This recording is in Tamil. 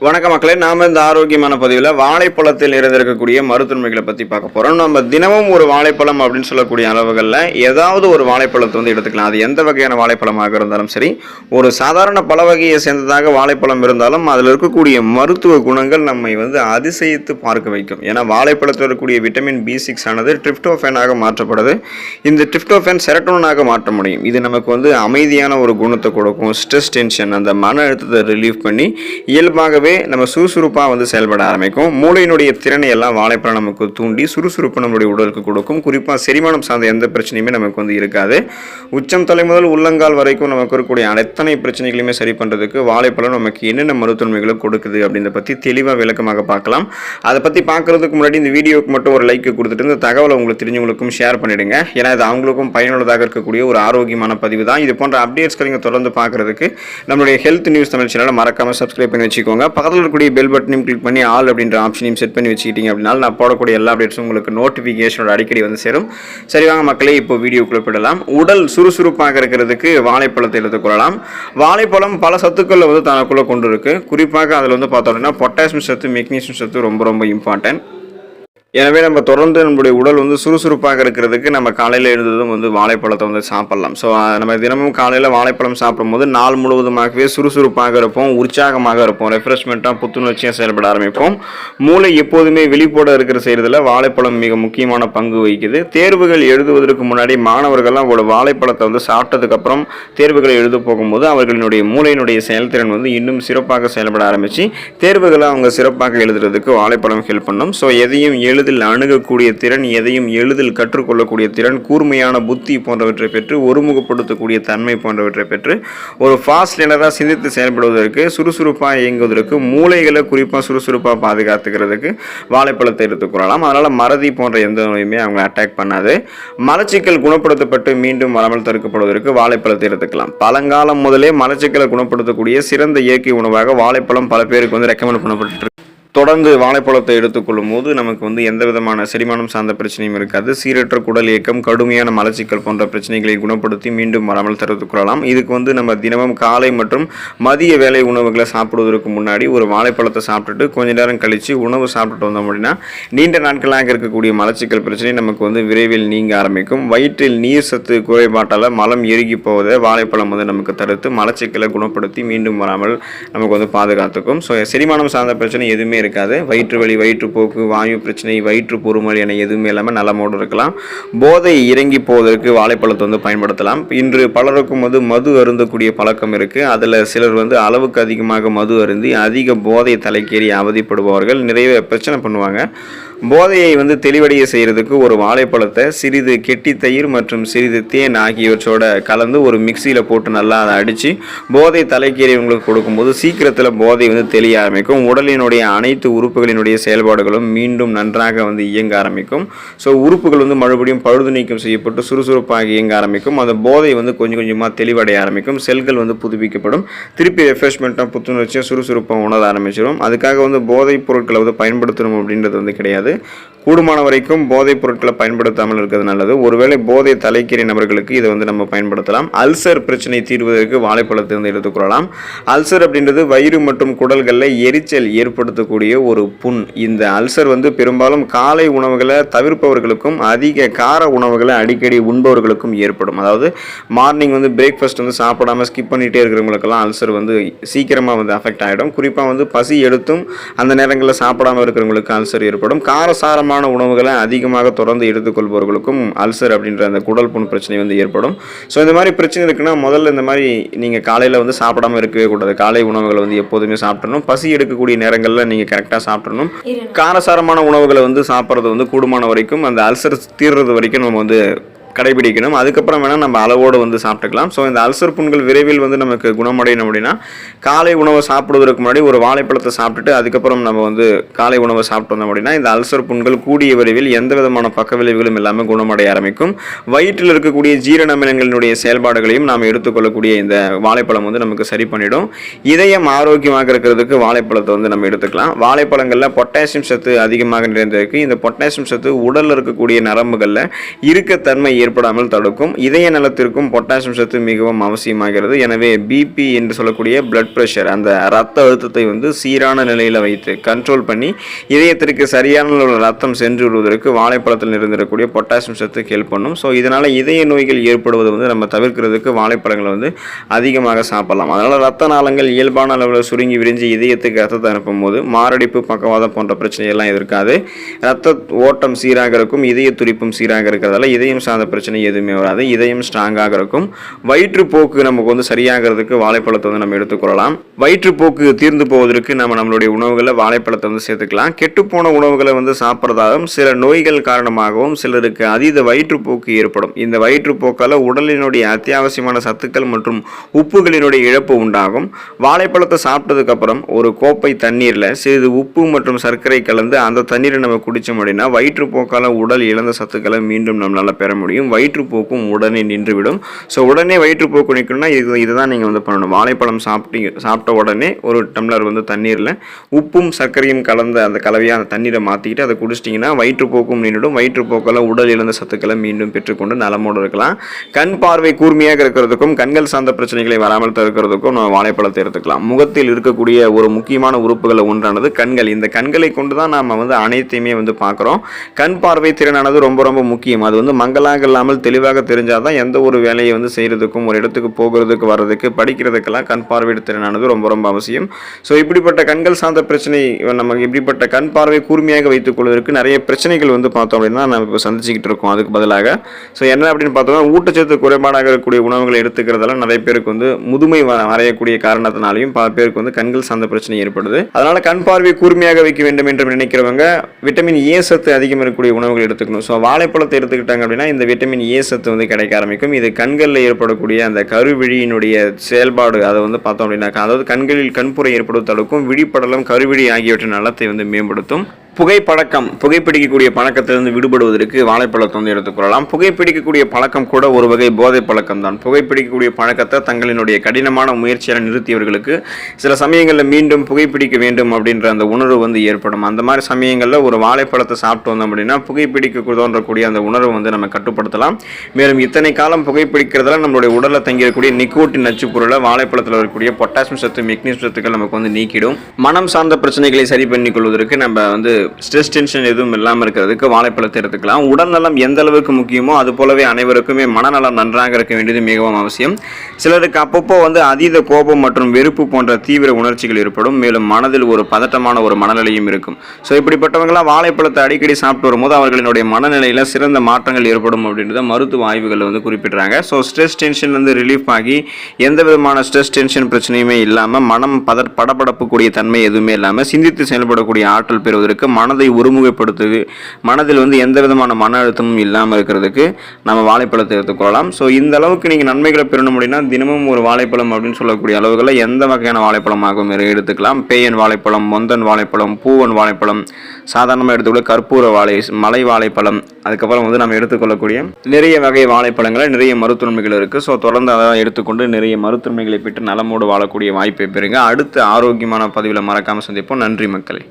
வணக்கம் மக்களே, நாம இந்த ஆரோக்கியமான பதிவில் வாழைப்பழத்தில் இருந்திருக்கக்கூடிய மருத்துவமைகளை பற்றி பார்க்க போகிறோம். நம்ம தினமும் ஒரு வாழைப்பழம் அப்படின்னு சொல்லக்கூடிய அளவுகளில் ஏதாவது ஒரு வாழைப்பழத்தை வந்து எடுத்துக்கலாம். அது எந்த வகையான வாழைப்பழமாக இருந்தாலும் சரி, ஒரு சாதாரண பழ வகையை சேர்ந்ததாக வாழைப்பழம் இருந்தாலும் அதில் இருக்கக்கூடிய மருத்துவ குணங்கள் நம்மை வந்து அதிசயித்து பார்க்க வைக்கும். ஏன்னா வாழைப்பழத்தில் இருக்கக்கூடிய விட்டமின் B6 ஆனது ட்ரிப்டோஃபேனாக மாற்றப்படுது. இந்த ட்ரிப்டோஃபேன் செரட்டோனாக மாற்ற முடியும். இது நமக்கு வந்து அமைதியான ஒரு குணத்தை கொடுக்கும். ஸ்ட்ரெஸ், டென்ஷன், அந்த மன அழுத்தத்தை ரிலீஃப் பண்ணி இயல்பாகவே நம்ம சுறுசுறுப்பாக வந்து செயல்பட ஆரம்பிக்கும். மூளையினுடைய திறனை எல்லாம் வாழைப்பழம் நமக்கு தூண்டி சுறுசுறுப்பு நம்மளுடைய உடலுக்கு கொடுக்கும். குறிப்பாக செரிமானம் சார்ந்த எந்த பிரச்சனையுமே நமக்கு வந்து இருக்காது. உச்சம் தலை முதல் உள்ளங்கால் வரைக்கும் நமக்கு இருக்கக்கூடிய அத்தனை பிரச்சனைகளையுமே சரி பண்ணுறதுக்கு வாழைப்பழம் நமக்கு என்னென்ன மருத்துவமைகளை கொடுக்குது அப்படின்றத பற்றி தெளிவாக விளக்கமாக பார்க்கலாம். அதை பற்றி பார்க்குறதுக்கு முன்னாடி இந்த வீடியோவுக்கு மட்டும் ஒரு லைக் கொடுத்துட்டு இந்த தகவலை உங்களுக்கு தெரிஞ்சவங்களுக்கும் ஷேர் பண்ணிவிடுங்க. ஏன்னா இது அவங்களுக்கும் பயனுள்ளதாக இருக்கக்கூடிய ஒரு ஆரோக்கியமான பதிவு தான். இது போன்ற அப்டேட்ஸ்களை நீங்கள் தொடர்ந்து பார்க்குறதுக்கு நம்மளுடைய ஹெல்த் நியூஸ் தமிழ் சேனலை மறக்காமல் சப்ஸ்கிரைப் பண்ணி வச்சுக்கோங்க. பக்கத்தில் இருக்கக்கூடிய பெல் பட்டனையும் கிளிக் பண்ணி ஆல் அப்படின்ற ஆப்ஷனையும் செட் பண்ணி வச்சுக்கிட்டீங்க அப்படின்னா நான் போடக்கூடிய எல்லா அப்டேட்ஸும் உங்களுக்கு நோட்டிஃபிகேஷனோட அடிக்கடி வந்து சேரும். சரி வாங்க மக்களே, இப்போ வீடியோக்குள்ள போயிடலாம். உடல் சுறுசுறுப்பாக இருக்கிறதுக்கு வாழைப்பழத்தை எடுத்துக்கொள்ளலாம். வாழைப்பழம் பல சத்துக்களை வந்து தனக்குள்ளே கொண்டு இருக்கு. குறிப்பாக அதில் வந்து பார்த்தோம் அப்படின்னா பொட்டாசியம் சத்து, மெக்னீசியம் சத்து ரொம்ப இம்பார்ட்டன்ட். எனவே நம்ம தொடர்ந்து நம்மளுடைய உடல் வந்து சுறுசுறுப்பாக இருக்கிறதுக்கு நம்ம காலையில் எழுந்ததும் வந்து வாழைப்பழத்தை வந்து சாப்பிடலாம். ஸோ நம்ம தினமும் காலையில் வாழைப்பழம் சாப்பிடும்போது நாள் முழுவதுமாகவே சுறுசுறுப்பாக இருப்போம், உற்சாகமாக இருப்போம், ரெஃப்ரெஷ்மெண்ட்டாக புத்துணர்ச்சியாக செயல்பட ஆரம்பிப்போம். மூளை எப்போதுமே விழிப்போட இருக்கிற செய்கிறதுல வாழைப்பழம் மிக முக்கியமான பங்கு வகிக்குது. தேர்வுகள் எழுதுவதற்கு முன்னாடி மாணவர்கள்லாம் ஒரு வாழைப்பழத்தை வந்து சாப்பிட்டதுக்கப்புறம் தேர்வுகளை எழுத போகும்போது அவர்களினுடைய மூளையினுடைய செயல்திறன் வந்து இன்னும் சிறப்பாக செயல்பட ஆரம்பித்து தேர்வுகளை அவங்க சிறப்பாக எழுதுறதுக்கு வாழைப்பழம் ஹெல்ப் பண்ணும். ஸோ எதையும் எளிதில் அணுகக்கூடிய திறன், எதையும் எளிதில் கற்றுக்கொள்ளக்கூடிய திறன், கூர்மையான புத்தி போன்றவற்றை பெற்று ஒருமுகப்படுத்தக்கூடிய தன்மை போன்றவற்றை பெற்று ஒரு ஃபாஸ்ட் லேனராக சிந்தித்து செயல்படுவதற்கு, சுறுசுறுப்பாக இயங்குவதற்கு, மூளைகளை குறிப்பாக சுறுசுறுப்பாக பாதுகாத்துக்கிறதுக்கு வாழைப்பழத்தை எடுத்துக்கொள்ளலாம். அதனால் மறதி போன்ற எந்த நோயுமே அவங்க அட்டாக் பண்ணாது. மலச்சிக்கல் குணப்படுத்தப்பட்டு மீண்டும் வராமல் தடுக்கப்படுவதற்கு வாழைப்பழத்தை எடுத்துக்கலாம். பழங்காலம் முதலே மலச்சிக்கலை குணப்படுத்தக்கூடிய சிறந்த இயற்கை உணவாக வாழைப்பழம் பல பேருக்கு வந்து ரெக்கமெண்ட் பண்ணப்பட்டு தொடர்ந்து வாழைப்பழத்தை எடுத்துக்கொள்ளும் போது நமக்கு வந்து எந்த விதமான செரிமானம் சார்ந்த பிரச்சனையும் இருக்காது. சீரற்ற குடல் இயக்கம், கடுமையான மலச்சிக்கல் போன்ற பிரச்சனைகளை குணப்படுத்தி மீண்டும் வராமல் தடுத்துக்கொள்ளலாம். இதுக்கு வந்து நம்ம தினமும் காலை மற்றும் மதிய வேலை உணவுகளை சாப்பிடுவதற்கு முன்னாடி ஒரு வாழைப்பழத்தை சாப்பிட்டுட்டு கொஞ்ச நேரம் கழித்து உணவு சாப்பிட்டுட்டு வந்தோம் அப்படின்னா நீண்ட நாட்களாக இருக்கக்கூடிய மலச்சிக்கல் பிரச்சனை நமக்கு வந்து விரைவில் நீங்க ஆரம்பிக்கும். வயிற்றில் நீர் சத்து குறைபாட்டால் மலம் எருகி போவதை வாழைப்பழம் வந்து நமக்கு தடுத்து மலச்சிக்கலை குணப்படுத்தி மீண்டும் வராமல் நமக்கு வந்து பாதுகாத்துக்கும். ஸோ செரிமானம் சார்ந்த பிரச்சனை எதுவுமே இருக்காது. வயிற்று வலி, வயிற்றுப்போக்கு, வாயு பிரச்சனை, வயிற்று பொறுமல் என எதுவுமே இல்லாமல் நலமோடு இருக்கலாம். போதை இறங்கி போவதற்கு வாழைப்பழத்தை வந்து பயன்படுத்தலாம். இன்று பலருக்கும் வந்து மது அருந்தக்கூடிய பழக்கம் இருக்குது. அதில் சிலர் வந்து அளவுக்கு அதிகமாக மது அருந்தி அதிக போதை தலைக்கேறி அவதிப்படுபவர்கள் நிறைய பிரச்சனை பண்ணுவாங்க. போதையை வந்து தெளிவடைய செய்கிறதுக்கு ஒரு வாழைப்பழத்தை சிறிது கெட்டி தயிர் மற்றும் சிறிது தேன் ஆகியவற்றோட கலந்து ஒரு மிக்சியில் போட்டு நல்லா அதை அடித்து போதை தலைக்கேறியவங்களுக்கு கொடுக்கும்போது சீக்கிரத்தில் போதை வந்து தெளிய ஆரம்பிக்கும். உடலினுடைய அனைத்து உறுப்புகளினுடைய செயல்பாடுகளும் மீண்டும் நன்றாக வந்து இயங்க ஆரம்பிக்கும். ஸோ உறுப்புகள் வந்து மறுபடியும் பழுது நீக்கம் செய்யப்பட்டு சுறுசுறுப்பாக இயங்க ஆரம்பிக்கும். அந்த போதை வந்து கொஞ்சம் கொஞ்சமாக தெளிவடைய ஆரம்பிக்கும். செல்கள் வந்து புதுப்பிக்கப்படும். திருப்பி ரெஃப்ரெஷ்மெண்ட்டாக புத்துணர்ச்சியாக சுறுசுறுப்பாக உணர ஆரம்பிச்சிடும். அதுக்காக வந்து போதைப் பொருட்களை வந்து பயன்படுத்தணும் அப்படின்றது வந்து கிடையாது. கூடுமான வரைக்கும் போதைப் பொருட்களை பயன்படுத்தாமல் இருக்கிறது நல்லது. ஒருவேளை போதை தலைக்கேறிய நபர்களுக்கு இதை வந்து நம்ம பயன்படுத்தலாம். அல்சர் பிரச்சனை தீர்வதற்கு வாழைப்பழத்தை வந்து எடுத்துக்கொள்ளலாம். அல்சர் அப்படின்றது வயிறு மற்றும் குடல்களில் எரிச்சல் ஏற்படுத்தக்கூடிய ஒரு புண். இந்த அல்சர் வந்து பெரும்பாலும் காலை உணவுகளை தவிர்ப்பவர்களுக்கும் அதிக கார உணவுகளை அடிக்கடி உண்பவர்களுக்கும் ஏற்படும். அதாவது மார்னிங் வந்து பிரேக்ஃபாஸ்ட் வந்து சாப்பிடாமல் ஸ்கிப் பண்ணிகிட்டே இருக்கிறவங்களுக்கெல்லாம் அல்சர் வந்து சீக்கிரமாக வந்து அஃபெக்ட் ஆகிடும். குறிப்பாக வந்து பசி எடுத்தும் அந்த நேரங்களில் சாப்பிடாமல் இருக்கிறவங்களுக்கு அல்சர் ஏற்படும். காரசாரமான உணவுகளை அதிகமாக தொடர்ந்து எடுத்துக்கொள்பவர்களுக்கும் அல்சர் அப்படின்ற அந்த குடல் புண் பிரச்சனை வந்து ஏற்படும். ஸோ இந்த மாதிரி பிரச்சனை இருக்குன்னா முதல்ல இந்த மாதிரி நீங்கள் காலையில் வந்து சாப்பிடாம இருக்கவே கூடாது. காலை உணவுகளை வந்து எப்போதுமே சாப்பிடணும். பசி எடுக்கக்கூடிய நேரங்களில் நீங்கள் கரெக்டாக சாப்பிடணும். காரசாரமான உணவுகளை வந்து சாப்பிட்றது வந்து கூடுமான வரைக்கும் அந்த அல்சர் தீர்றது வரைக்கும் நம்ம வந்து கடைபிடிக்கணும். அதுக்கப்புறம் வேணால் நம்ம அளவோடு வந்து சாப்பிட்டுக்கலாம். ஸோ இந்த அல்சர் புண்கள் விரைவில் வந்து நமக்கு குணமடையணும் அப்படின்னா காலை உணவை சாப்பிடுவதற்கு முன்னாடி ஒரு வாழைப்பழத்தை சாப்பிட்டுட்டு அதுக்கப்புறம் நம்ம வந்து காலை உணவை சாப்பிட்டு வந்தோம் அப்படின்னா இந்த அல்சர் புண்கள் கூடிய விரைவில் எந்த விதமான பக்க விளைவுகளும் இல்லாமல் குணமடைய ஆரம்பிக்கும். வயிற்றில் இருக்கக்கூடிய ஜீரண அமிலங்களினுடைய செயல்பாடுகளையும் நாம் எடுத்துக்கொள்ளக்கூடிய இந்த வாழைப்பழம் வந்து நமக்கு சரி பண்ணிடும். இதயம் ஆரோக்கியமாக இருக்கிறதுக்கு வாழைப்பழத்தை வந்து நம்ம எடுத்துக்கலாம். வாழைப்பழங்களில் பொட்டாசியம் சத்து அதிகமாக நிறைந்திருக்கு. இந்த பொட்டாசியம் சத்து உடலில் இருக்கக்கூடிய நரம்புகளில் இருக்கத்தன்மை ஏற்படாமல் தடுக்கும். இதய நலத்திற்கும் பொட்டாசியம் சத்து மிகவும் அவசியமாகிறது. எனவே பிபி என்று சொல்லக்கூடிய பிளட் பிரஷர், அந்த ரத்த அழுத்தத்தை வந்து சீரான நிலையில் வைத்து கண்ட்ரோல் பண்ணி இதயத்திற்கு சரியான ரத்தம் சென்று விடுவதற்கு வாழைப்பழத்தில் இருந்திருக்கக்கூடிய பொட்டாசியம் சத்துக்கு ஹெல்ப் பண்ணும். ஸோ இதனால் இதய நோய்கள் ஏற்படுவது வந்து நம்ம தவிர்க்கிறதுக்கு வாழைப்பழங்களை வந்து அதிகமாக சாப்பிடலாம். அதனால் ரத்த நாளங்கள் இயல்பான அளவில் சுருங்கி விரிஞ்சு இதயத்துக்கு ரத்தத்தை அனுப்பும் போது மாரடைப்பு, பக்கவாதம் போன்ற பிரச்சனைகள்லாம் இருக்காது. ரத்த ஓட்டம் சீராக இருக்கும், இதய துடிப்பும் சீராக இருக்கிறதால இதயம் சார்ந்த பிரச்சனை எதுவுமே வராது. இதயம் ஸ்ட்ராங்காக இருக்கும். வயிற்றுப்போக்கு நமக்கு வந்து சரியாகிறதுக்கு வாழைப்பழத்தை வந்து நம்ம எடுத்துக்கொள்ளலாம். வயிற்றுப்போக்கு தீர்ந்து போவதற்கு நம்மளுடைய உணவுகளை வாழைப்பழத்தை வந்து சேர்த்துக்கலாம். கெட்டுப்போன உணவுகளை வந்து சாப்பிட்றதாலும் சில நோய்கள் காரணமாகவும் சிலருக்கு அதீத வயிற்றுப்போக்கு ஏற்படும். இந்த வயிற்றுப்போக்கால் உடலினுடைய அத்தியாவசியமான சத்துக்கள் மற்றும் உப்புகளினுடைய இழப்பு உண்டாகும். வாழைப்பழத்தை சாப்பிட்டதுக்கு அப்புறம் ஒரு கோப்பை தண்ணீரில் சிறிது உப்பு மற்றும் சர்க்கரை கலந்து அந்த தண்ணீரை நம்ம குடித்தோம் அப்படின்னா வயிற்றுப்போக்கால் உடல் இழந்த சத்துக்களை மீண்டும் நம்மளால் பெற முடியும். வயிற்றுப்போக்கும் உடனே நின்றுவிடும். ஸோ உடனே வயிற்றுப்போக்கு நிற்கணும்னா இதுதான் நீங்கள் வந்து பண்ணணும். வாழைப்பழம் சாப்பிட்ட உடனே ஒரு டம்ளர் வந்து தண்ணீரில் உப்பும் சர்க்கரையும் கலந்த அந்த கலவையாக அந்த தண்ணீரை மாற்றிக்கிட்டு அதை குடிச்சிட்டிங்கன்னா வயிற்றுப்போக்கும் நின்றுடும். வயிற்றுப்போக்கால் உடல் இழந்த சத்துக்களை மீண்டும் பெற்றுக்கொண்டு நலமோடு இருக்கலாம். கண் பார்வை கூர்மையாக இருக்கிறதுக்கும் கண்கள் சார்ந்த பிரச்சனைகளை வராமல் தடுக்கிறதுக்கும் நம்ம வாழைப்பழத்தை எடுத்துக்கலாம். முகத்தில் இருக்கக்கூடிய ஒரு முக்கியமான உறுப்புகளை ஒன்றானது கண்கள். இந்த கண்களை கொண்டு தான் நாம் வந்து அனைத்தையுமே வந்து பார்க்குறோம். கண் பார்வை திறனானது ரொம்ப ரொம்ப முக்கியம். அது வந்து மங்கலாக இல்லாமல் தெளிவாக தெரிஞ்சால் தான் எந்த ஒரு வேலையை வந்து செய்கிறதுக்கும் ஒரு இடத்துக்கு போகிறதுக்கு வர்றதுக்கு படிக்கிறதுக்கெல்லாம் கண் பார்வை திறனானது ரொம்ப ரொம்ப அவசியம். ஸோ இப்படிப்பட்ட கண்கள் சார்ந்த பிரச்சனை நமக்கு இப்படிப்பட்ட கண் பார்வை கூர்மையாக வைத்துக் கொள்வதற்கு நிறைய பிரச்சனைகள் வந்து பார்த்தோம் அப்படின்னா நம்ம இப்போ சந்திச்சுக்கிட்டு இருக்கோம். அதுக்கு பதிலாக ஸோ என்ன அப்படின்னு பார்த்தோம்னா ஊட்டச்சத்து குறைபாடாக இருக்கக்கூடிய உணவுகளை எடுத்துக்கிறதால நிறைய பேருக்கு வந்து முதுமை வரையக்கூடிய காரணத்தினாலையும் பல பேருக்கு வந்து கண்கள் சார்ந்த பிரச்சனை ஏற்படுது. அதனால கண் பார்வை கூர்மையாக வைக்க வேண்டும் என்று நினைக்கிறவங்க விட்டமின் ஏ சத்து அதிகம் இருக்கக்கூடிய உணவுகள் எடுத்துக்கணும். ஸோ வாழைப்பழத்தை எடுத்துக்கிட்டாங்க அப்படின்னா இந்த விட்டமின் ஏ சத்து வந்து கிடைக்க ஆரம்பிக்கும். இது கண்களில் ஏற்படக்கூடிய அந்த கருவிழியினுடைய செயல்பாடு அதை வந்து பார்த்தோம் அப்படின்னாக்கா, அதாவது கண்களில் கண்புரை ஏற்படுவது தடுக்கும். விழிப்படலம், கருவிழி ஆகியவற்றின் நலத்தை வந்து மேம்படுத்தும். புகைப்பிடிக்கக்கூடிய பழக்கத்திலிருந்து விடுபடுவதற்கு வாழைப்பழத்தை வந்து எடுத்துக்கொள்ளலாம். புகைப்பிடிக்கக்கூடிய பழக்கம் கூட ஒரு வகை போதை பழக்கம் தான். புகைப்பிடிக்கக்கூடிய பழக்கத்தை தங்களினுடைய கடினமான முயற்சியால் நிறுத்தியவர்களுக்கு சில சமயங்களில் மீண்டும் புகைப்பிடிக்க வேண்டும் அப்படின்ற அந்த உணர்வு வந்து ஏற்படும். அந்த மாதிரி சமயங்களில் ஒரு வாழைப்பழத்தை சாப்பிட்டு வந்தோம் அப்படின்னா புகைப்பிடிக்க தோன்றக்கூடிய அந்த உணர்வை வந்து நம்ம கட்டுப்படுத்தலாம். மேலும் இத்தனை காலம் புகைப்பிடிக்கிறதால நம்மளுடைய உடலில் தங்கியிருக்கக்கூடிய நிக்கோட்டின் நச்சு பொருளை வாழைப்பழத்தில் இருக்கக்கூடிய பொட்டாசியம் சத்து, மெக்னீசியம் சத்துக்கள் நமக்கு வந்து நீக்கிடும். மனம் சார்ந்த பிரச்சனைகளை சரி பண்ணி கொள்வதற்கு நம்ம வந்து ஸ்ட்ரெஸ், டென்ஷன் எதுவும் இல்லாமல் இருக்கிறதுக்கு வாழைப்பழத்தை எடுத்துக்கலாம். உடல்நலம் எந்த அளவுக்கு முக்கியமோ அது போலவே அனைவருக்குமே மனநலம் நன்றாக இருக்க வேண்டியது மிகவும் அவசியம். சிலருக்கு அப்பப்போ வந்து அதீத கோபம் மற்றும் வெறுப்பு போன்ற தீவிர உணர்ச்சிகள் ஏற்படும். மேலும் மனதில் ஒரு பதட்டமான ஒரு மனநிலையும் இருக்கும். ஸோ இப்படிப்பட்டவங்களாம் வாழைப்பழத்தை அடிக்கடி சாப்பிட்டு வரும்போது அவர்களுடைய மனநிலையில் சிறந்த மாற்றங்கள் ஏற்படும் அப்படின்றத மருத்துவ ஆய்வுகளில் வந்து குறிப்பிட்றாங்க. ஸோ ஸ்ட்ரெஸ், டென்ஷன் வந்து ரிலீஃப் ஆகி எந்த விதமான ஸ்ட்ரெஸ், டென்ஷன் பிரச்சனையுமே இல்லாமல் மனம் படபடப்பு கூடிய தன்மை எதுவுமே இல்லாமல் சிந்தித்து செயல்படக்கூடிய ஆற்றல் பெறுவதற்கு, மனதை ஒருமுகப்படுத்துது, மனதில் வந்து எந்த விதமான மன அழுத்தமும் இல்லாமல் இருக்கிறதுக்கு நம்ம வாழைப்பழத்தை எடுத்துக்கொள்ளலாம். ஸோ இந்த அளவுக்கு நீங்கள் நன்மைகளை பெறணும் அப்படின்னா தினமும் ஒரு வாழைப்பழம் அப்படின்னு சொல்லக்கூடிய அளவுகளில் எந்த வகையான வாழைப்பழமாகவும் எடுத்துக்கலாம். பேயன் வாழைப்பழம், மொந்தன் வாழைப்பழம், பூவன் வாழைப்பழம், சாதாரணமாக எடுத்துக்கொள்ள கற்பூர மலை வாழைப்பழம், அதுக்கப்புறம் வந்து நம்ம எடுத்துக்கொள்ளக்கூடிய நிறைய வகை வாழைப்பழங்களை நிறைய மருத்துவமைகள் இருக்குது. ஸோ தொடர்ந்து அதை எடுத்துக்கொண்டு நிறைய மருத்துவமைகளை பெற்று நலமோடு வாழக்கூடிய வாய்ப்பை பெறுங்க. அடுத்த ஆரோக்கியமான பதிவில் மறக்காமல் சந்திப்போம். நன்றி மக்களே.